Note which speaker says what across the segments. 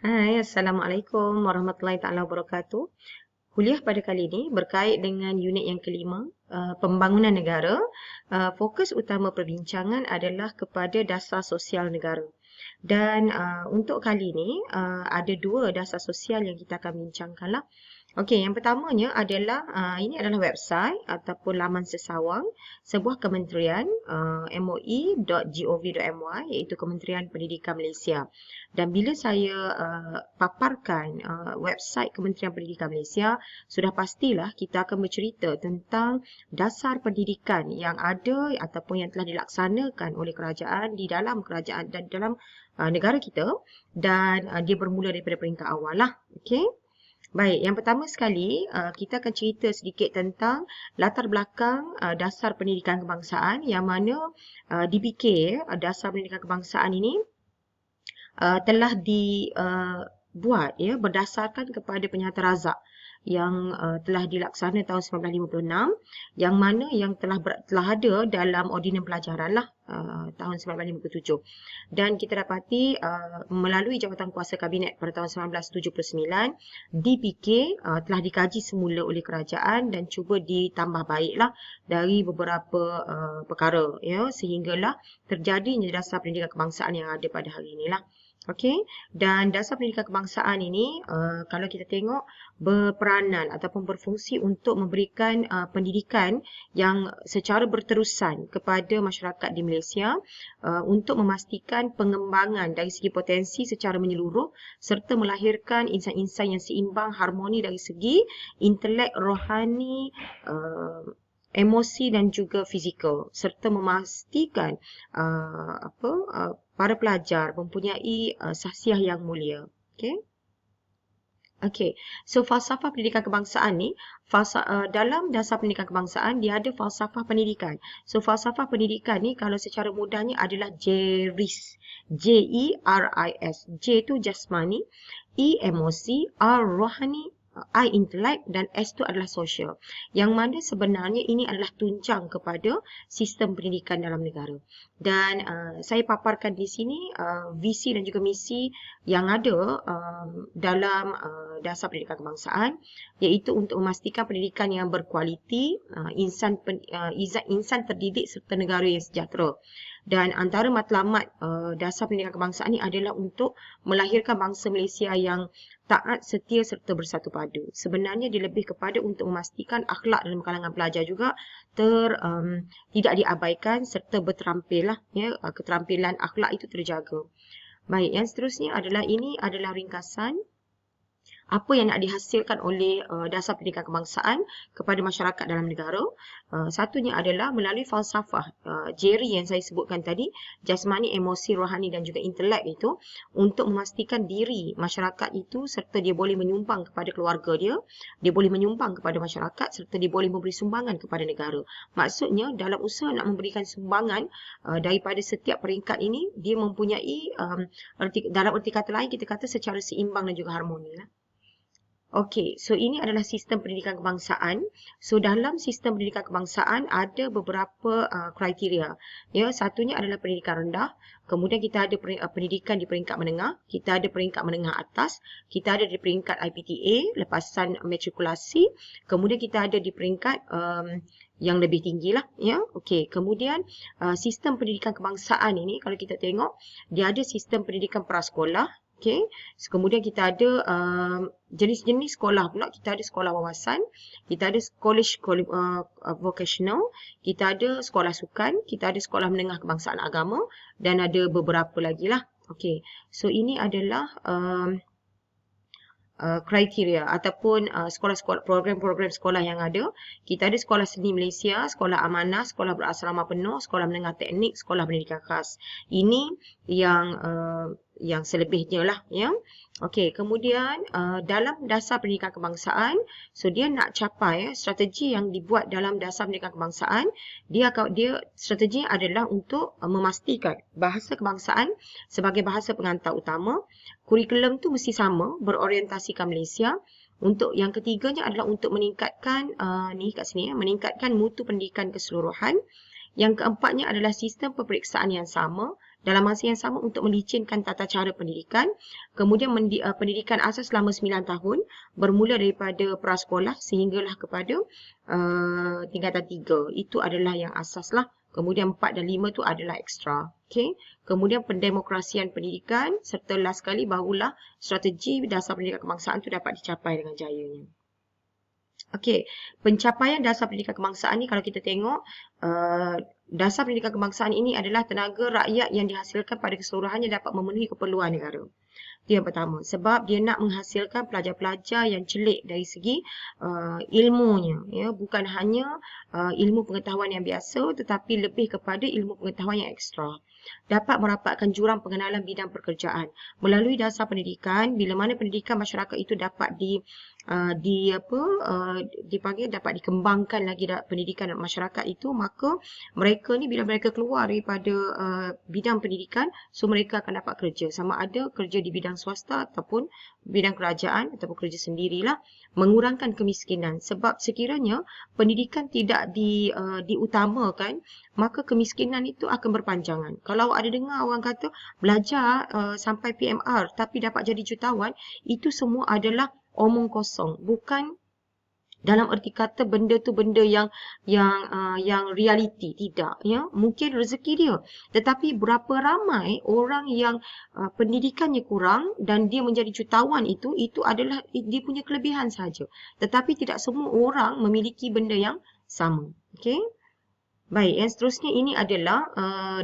Speaker 1: Hai, Assalamualaikum warahmatullahi taala wabarakatuh. Kuliah pada kali ini berkait dengan unit yang kelima, pembangunan negara. Fokus utama perbincangan adalah kepada dasar sosial negara. Dan untuk kali ini ada dua dasar sosial yang kita akan bincangkan lah. Okey, yang pertamanya adalah ini adalah website ataupun laman sesawang sebuah kementerian moi.gov.my iaitu Kementerian Pendidikan Malaysia. Dan bila saya paparkan website Kementerian Pendidikan Malaysia, sudah pastilah kita akan bercerita tentang dasar pendidikan yang ada ataupun yang telah dilaksanakan oleh kerajaan di dalam kerajaan dan dalam negara kita dan dia bermula daripada peringkat awal lah. Okey. Baik, yang pertama sekali, kita akan cerita sedikit tentang latar belakang dasar pendidikan kebangsaan yang mana difikir dasar pendidikan kebangsaan ini telah dibuat ya berdasarkan kepada Penyata-Razak yang telah dilaksana tahun 1956 yang mana yang telah ada dalam ordinan pelajaran lah tahun 1957 dan kita dapati melalui jawatan kuasa kabinet pada tahun 1979 dipikir telah dikaji semula oleh kerajaan dan cuba ditambah baiklah dari beberapa perkara ya sehinggalah terjadinya dasar pendidikan kebangsaan yang ada pada hari inilah. Okey, dan dasar pendidikan kebangsaan ini kalau kita tengok berperanan ataupun berfungsi untuk memberikan pendidikan yang secara berterusan kepada masyarakat di Malaysia untuk memastikan pengembangan dari segi potensi secara menyeluruh serta melahirkan insan-insan yang seimbang harmoni dari segi intelek, rohani, emosi dan juga fizikal serta memastikan para pelajar mempunyai sahsiah yang mulia. Okey. Okey. So falsafah pendidikan kebangsaan ni dalam dasar pendidikan kebangsaan dia ada falsafah pendidikan. So falsafah pendidikan ni kalau secara mudahnya adalah JERIS. J-E-R-I-S. J tu jasmani, E emosi, R rohani, I intelek dan S tu adalah sosial. Yang mana sebenarnya ini adalah tunjang kepada sistem pendidikan dalam negara. Dan saya paparkan di sini visi dan juga misi yang ada dalam dasar pendidikan kebangsaan iaitu untuk memastikan pendidikan yang berkualiti, insan terdidik serta negara yang sejahtera. Dan antara matlamat dasar pendidikan kebangsaan ini adalah untuk melahirkan bangsa Malaysia yang taat, setia serta bersatu padu. Sebenarnya dia lebih kepada untuk memastikan akhlak dalam kalangan pelajar juga tidak diabaikan serta berterampil lah ya keterampilan akhlak itu terjaga. Baik, yang seterusnya ini adalah ringkasan apa yang nak dihasilkan oleh dasar pendidikan kebangsaan kepada masyarakat dalam negara. Satunya adalah melalui falsafah JERI yang saya sebutkan tadi, jasmani, emosi, rohani dan juga intelek itu untuk memastikan diri masyarakat itu serta dia boleh menyumbang kepada keluarga dia boleh menyumbang kepada masyarakat serta dia boleh memberi sumbangan kepada negara. Maksudnya dalam usaha nak memberikan sumbangan daripada setiap peringkat ini dia mempunyai dalam erti kata lain kita kata secara seimbang dan juga harmoni lah. Okey, so ini adalah sistem pendidikan kebangsaan. So dalam sistem pendidikan kebangsaan ada beberapa kriteria. Ya, satunya adalah pendidikan rendah. Kemudian kita ada pendidikan di peringkat menengah, kita ada peringkat menengah atas, kita ada di peringkat IPTA, lepasan matrikulasi. Kemudian kita ada di peringkat yang lebih tinggi lah, ya. Okey, kemudian sistem pendidikan kebangsaan ini kalau kita tengok dia ada sistem pendidikan prasekolah. Okey, kemudian kita ada jenis-jenis sekolah pula. Kita ada sekolah wawasan, kita ada college vocational, kita ada sekolah sukan, kita ada sekolah menengah kebangsaan agama dan ada beberapa lagi lah. Okey, so ini adalah kriteria ataupun sekolah-sekolah program-program sekolah yang ada. Kita ada Sekolah Seni Malaysia, Sekolah Amanah, Sekolah Berasrama Penuh, Sekolah Menengah Teknik, Sekolah Pendidikan Khas. Ini yang selebihnya lah ya. Okey, kemudian dalam dasar pendidikan kebangsaan, so dia nak capai strategi yang dibuat dalam dasar pendidikan kebangsaan, dia strateginya adalah untuk memastikan bahasa kebangsaan sebagai bahasa pengantar utama. Kurikulum tu mesti sama, berorientasikan Malaysia. Untuk yang ketiganya adalah untuk meningkatkan meningkatkan mutu pendidikan keseluruhan. Yang keempatnya adalah sistem peperiksaan yang sama. dalam masa yang sama untuk melicinkan tata cara pendidikan. Kemudian pendidikan asas selama 9 tahun bermula daripada prasekolah sehinggalah kepada tingkatan 3. Itu adalah yang asas lah. Kemudian 4 dan 5 tu adalah ekstra. Okay. Kemudian pendemokrasian pendidikan serta last sekali barulah strategi dasar pendidikan kebangsaan tu dapat dicapai dengan jayanya. Okey, pencapaian dasar pendidikan kebangsaan ni kalau kita tengok, dasar pendidikan kebangsaan ini adalah tenaga rakyat yang dihasilkan pada keseluruhannya dapat memenuhi keperluan negara. Itu yang pertama. Sebab dia nak menghasilkan pelajar-pelajar yang celik dari segi ilmunya. Ya, bukan hanya ilmu pengetahuan yang biasa tetapi lebih kepada ilmu pengetahuan yang ekstra. Dapat merapatkan jurang pengenalan bidang pekerjaan. Melalui dasar pendidikan, bila mana pendidikan masyarakat itu dapat dipanggil dapat dikembangkan lagi pendidikan masyarakat itu, maka mereka ni bila mereka keluar daripada bidang pendidikan, so mereka akan dapat kerja, sama ada kerja di bidang swasta ataupun bidang kerajaan ataupun kerja sendirilah, mengurangkan kemiskinan. Sebab sekiranya pendidikan tidak diutamakan, maka kemiskinan itu akan berpanjangan. Kalau ada dengar orang kata belajar sampai PMR tapi dapat jadi jutawan, itu semua adalah omong kosong, bukan dalam erti kata benda tu benda yang realiti, tidak, ya. Mungkin rezeki dia, tetapi berapa ramai orang yang pendidikannya kurang dan dia menjadi jutawan, itu adalah dia punya kelebihan saja, tetapi tidak semua orang memiliki benda yang sama. Okey. Baik, yang seterusnya ini adalah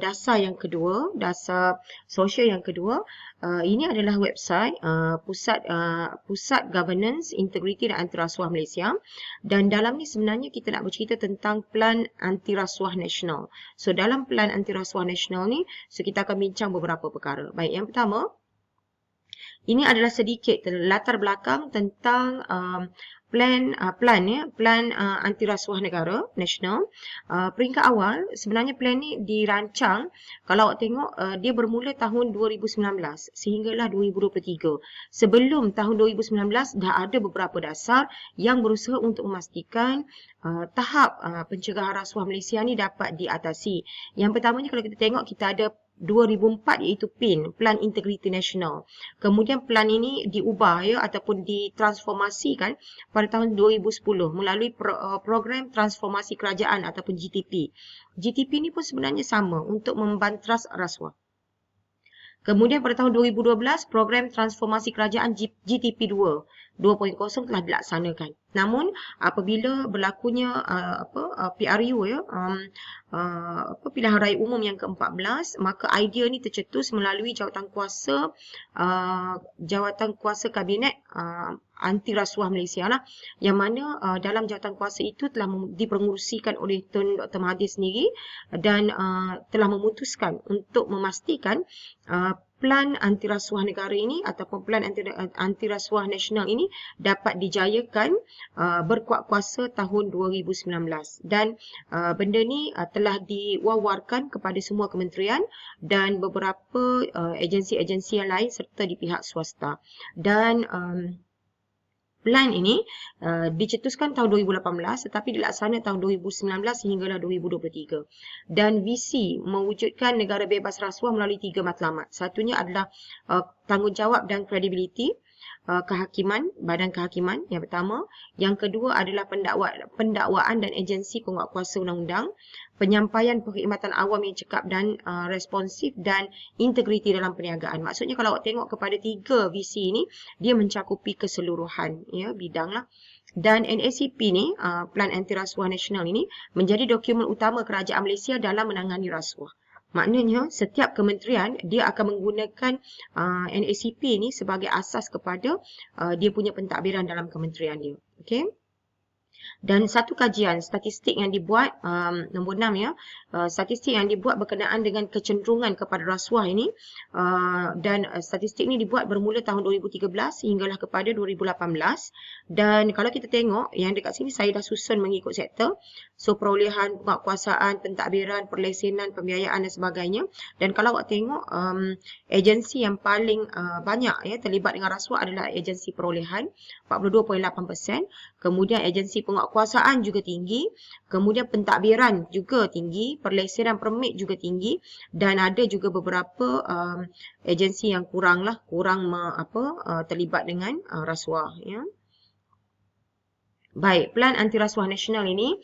Speaker 1: dasar yang kedua, dasar sosial yang kedua. Ini adalah website Pusat Governance, Integriti dan Anti Rasuah Malaysia. Dan dalam ni sebenarnya kita nak bercerita tentang Pelan Anti Rasuah Nasional. So dalam Pelan Anti Rasuah Nasional ni, so kita akan bincang beberapa perkara. Baik, yang pertama, ini adalah sedikit latar belakang tentang Plan Anti Rasuah Negara Nasional. Peringkat awal, sebenarnya plan ni dirancang, kalau awak tengok, dia bermula tahun 2019 sehinggalah 2023. Sebelum tahun 2019 dah ada beberapa dasar yang berusaha untuk memastikan tahap pencegahan rasuah Malaysia ni dapat diatasi. Yang pertamanya kalau kita tengok, kita ada 2004 iaitu PIN, Plan Integriti Nasional. Kemudian plan ini diubah, ya, ataupun ditransformasikan pada tahun 2010 melalui program transformasi kerajaan ataupun GTP. GTP ni pun sebenarnya sama untuk membantras rasuah. Kemudian pada tahun 2012 program transformasi kerajaan GTP 2.0 telah dilaksanakan. Namun apabila berlakunya PRU, ya, pilihan raya umum yang ke-14, maka idea ni tercetus melalui jawatan kuasa kabinet anti rasuah Malaysia lah, yang mana dalam jawatan kuasa itu telah dipengerusikan oleh Tun Dr. Mahathir sendiri dan telah memutuskan untuk memastikan Plan Anti Rasuah Negara ini ataupun Plan Anti Rasuah Nasional ini dapat dijayakan berkuat kuasa tahun 2019. Dan benda ni telah diwawarkan kepada semua kementerian dan beberapa agensi-agensi yang lain serta di pihak swasta. Dan plan ini dicetuskan tahun 2018 tetapi dilaksana tahun 2019 hinggalah 2023. Dan visi mewujudkan negara bebas rasuah melalui 3 matlamat. Satunya adalah tanggungjawab dan kredibiliti kehakiman, badan kehakiman yang pertama. Yang kedua adalah pendakwaan dan agensi penguatkuasa undang-undang, penyampaian perkhidmatan awam yang cekap dan responsif, dan integriti dalam perniagaan. Maksudnya kalau awak tengok kepada 3 visi ini, dia mencakupi keseluruhan, ya, bidang lah. Dan NACP ni, Plan Anti Rasuah Nasional ini, menjadi dokumen utama kerajaan Malaysia dalam menangani rasuah. Maknanya setiap kementerian dia akan menggunakan NACP ni sebagai asas kepada dia punya pentadbiran dalam kementerian dia. Okey. Dan satu kajian statistik yang dibuat, nombor 6, ya, statistik yang dibuat berkenaan dengan kecenderungan kepada rasuah ini, dan statistik ini dibuat bermula tahun 2013 hinggalah kepada 2018. Dan kalau kita tengok yang dekat sini, saya dah susun mengikut sektor. So perolehan penguatkuasaan, pentadbiran, perlesenan, pembiayaan dan sebagainya. Dan kalau awak tengok, agensi yang paling banyak, ya, terlibat dengan rasuah adalah agensi perolehan 42.8%, kemudian agensi penguatkuasaan juga tinggi, kemudian pentadbiran juga tinggi, perleseran permit juga tinggi, dan ada juga beberapa agensi yang kurang terlibat dengan rasuah, ya. Baik, plan anti rasuah nasional ini,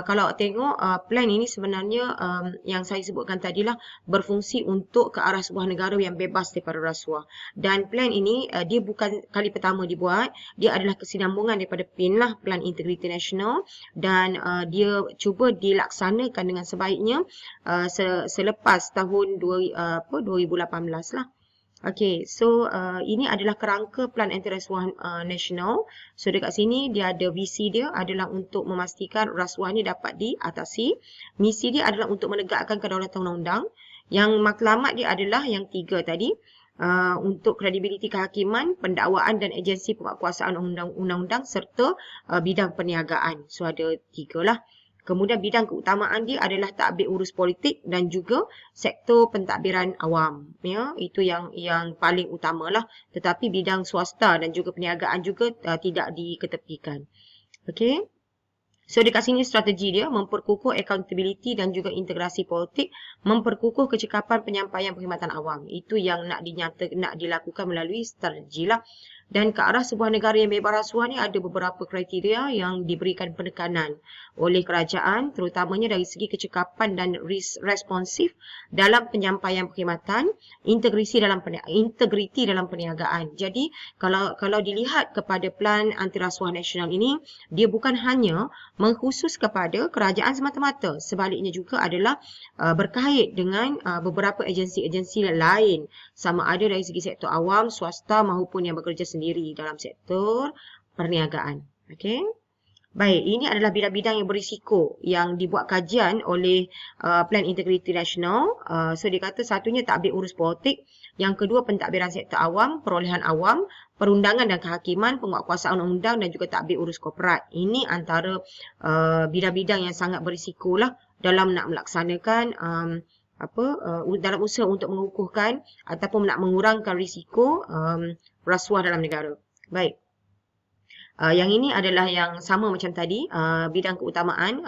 Speaker 1: kalau tengok plan ini sebenarnya yang saya sebutkan tadilah berfungsi untuk ke arah sebuah negara yang bebas daripada rasuah. Dan plan ini dia bukan kali pertama dibuat, dia adalah kesinambungan daripada PIN lah, Plan Integriti Nasional, dan dia cuba dilaksanakan dengan sebaiknya selepas tahun 2018 lah. Okey, so ini adalah kerangka Plan Anti Rasuah Nasional. So dekat sini dia ada visi dia adalah untuk memastikan rasuah ni dapat diatasi. Misi dia adalah untuk menegakkan kedaulatan undang-undang. Yang matlamat dia adalah yang 3 tadi. Untuk kredibiliti kehakiman, pendakwaan dan agensi penguatkuasaan undang-undang serta bidang perniagaan. So ada 3 lah. Kemudian bidang keutamaan dia adalah tadbir urus politik dan juga sektor pentadbiran awam. Ya, itu yang paling utamalah. Tetapi bidang swasta dan juga perniagaan juga tidak diketepikan. Okey. So dekat sini strategi dia memperkukuh accountability dan juga integrasi politik, memperkukuh kecekapan penyampaian perkhidmatan awam. Itu yang nak dilakukan melalui strategi lah. Dan ke arah sebuah negara yang bebas rasuah ni ada beberapa kriteria yang diberikan penekanan oleh kerajaan, terutamanya dari segi kecekapan dan responsif dalam penyampaian perkhidmatan, integriti dalam perniagaan. Jadi kalau dilihat kepada Plan Anti Rasuah Nasional ini, dia bukan hanya mengkhusus kepada kerajaan semata-mata, sebaliknya juga adalah berkait dengan beberapa agensi-agensi lain, sama ada dari segi sektor awam, swasta maupun yang bekerja sendiri dalam sektor perniagaan. Okey. Baik, ini adalah bidang-bidang yang berisiko yang dibuat kajian oleh Plan Integriti Nasional. So dia kata satunya tadbir urus politik, yang kedua pentadbiran sektor awam, perolehan awam, perundangan dan kehakiman, penguatkuasaan undang-undang dan juga tadbir urus korporat. Ini antara bidang-bidang yang sangat berisiko lah dalam nak melaksanakan dalam usaha untuk mengukuhkan ataupun nak mengurangkan risiko rasuah dalam negara. Baik. Yang ini adalah yang sama macam tadi, bidang keutamaan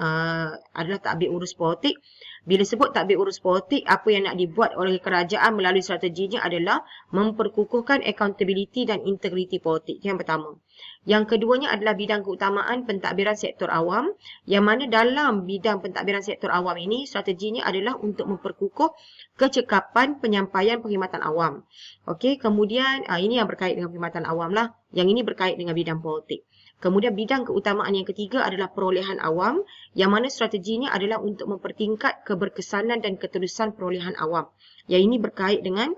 Speaker 1: adalah tadbir urus politik. Bila sebut tadbir urus politik, apa yang nak dibuat oleh kerajaan melalui strateginya adalah memperkukuhkan accountability dan integriti politik. Yang pertama. Yang keduanya adalah bidang keutamaan pentadbiran sektor awam, yang mana dalam bidang pentadbiran sektor awam ini, strateginya adalah untuk memperkukuh kecekapan penyampaian perkhidmatan awam. Okey, kemudian ini yang berkait dengan perkhidmatan awam lah. Yang ini berkait dengan bidang politik. Kemudian bidang keutamaan yang ketiga adalah perolehan awam, yang mana strateginya adalah untuk mempertingkat keberkesanan dan keterusan perolehan awam. Yang ini berkait dengan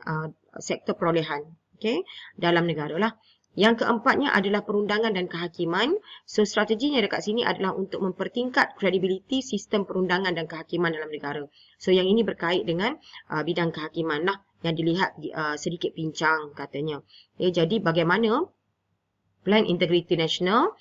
Speaker 1: sektor perolehan, okey, dalam negara lah. Yang keempatnya adalah perundangan dan kehakiman. So strateginya dekat sini adalah untuk mempertingkat kredibiliti sistem perundangan dan kehakiman dalam negara. So yang ini berkait dengan bidang kehakiman lah yang dilihat sedikit pincang katanya. Jadi bagaimana Plan Integriti Nasional,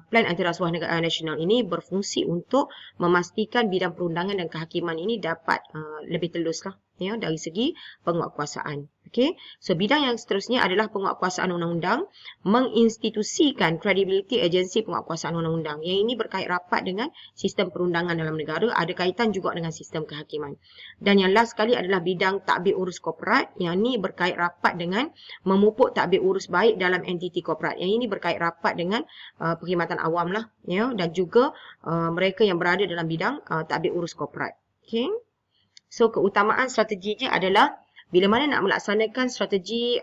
Speaker 1: Plan Anti Rasuah Nasional ini berfungsi untuk memastikan bidang perundangan dan kehakiman ini dapat lebih telus lah, ya, dari segi penguatkuasaan. Okey, so bidang yang seterusnya adalah penguatkuasaan undang-undang, menginstitusikan kredibiliti agensi penguatkuasaan undang-undang. Yang ini berkait rapat dengan sistem perundangan dalam negara, ada kaitan juga dengan sistem kehakiman. Dan yang last sekali adalah bidang tadbir urus korporat. Yang ini berkait rapat dengan memupuk tadbir urus baik dalam entiti korporat. Yang ini berkait rapat dengan perkhidmatan awam lah, ya, dan juga mereka yang berada dalam bidang tadbir urus korporat. Okey. So keutamaan strateginya adalah bila mana nak melaksanakan strategi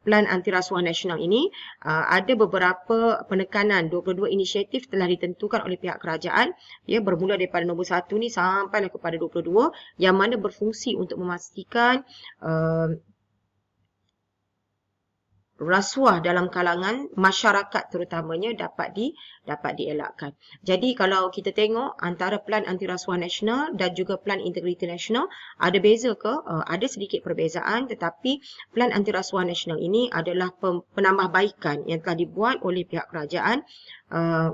Speaker 1: Plan Anti Rasuah Nasional ini, ada beberapa penekanan. 22 inisiatif telah ditentukan oleh pihak kerajaan, ya, bermula daripada nombor 1 ni sampailah kepada 22, yang mana berfungsi untuk memastikan rasuah dalam kalangan masyarakat terutamanya dapat dielakkan. Jadi kalau kita tengok antara Plan Anti Rasuah Nasional dan juga Plan Integriti Nasional, ada beza ke? Ada sedikit perbezaan, tetapi Plan Anti Rasuah Nasional ini adalah penambahbaikan yang telah dibuat oleh pihak kerajaan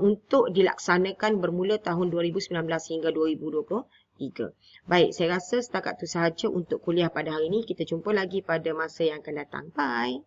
Speaker 1: untuk dilaksanakan bermula tahun 2019 hingga 2023. Baik, saya rasa setakat itu sahaja untuk kuliah pada hari ini. Kita jumpa lagi pada masa yang akan datang. Bye!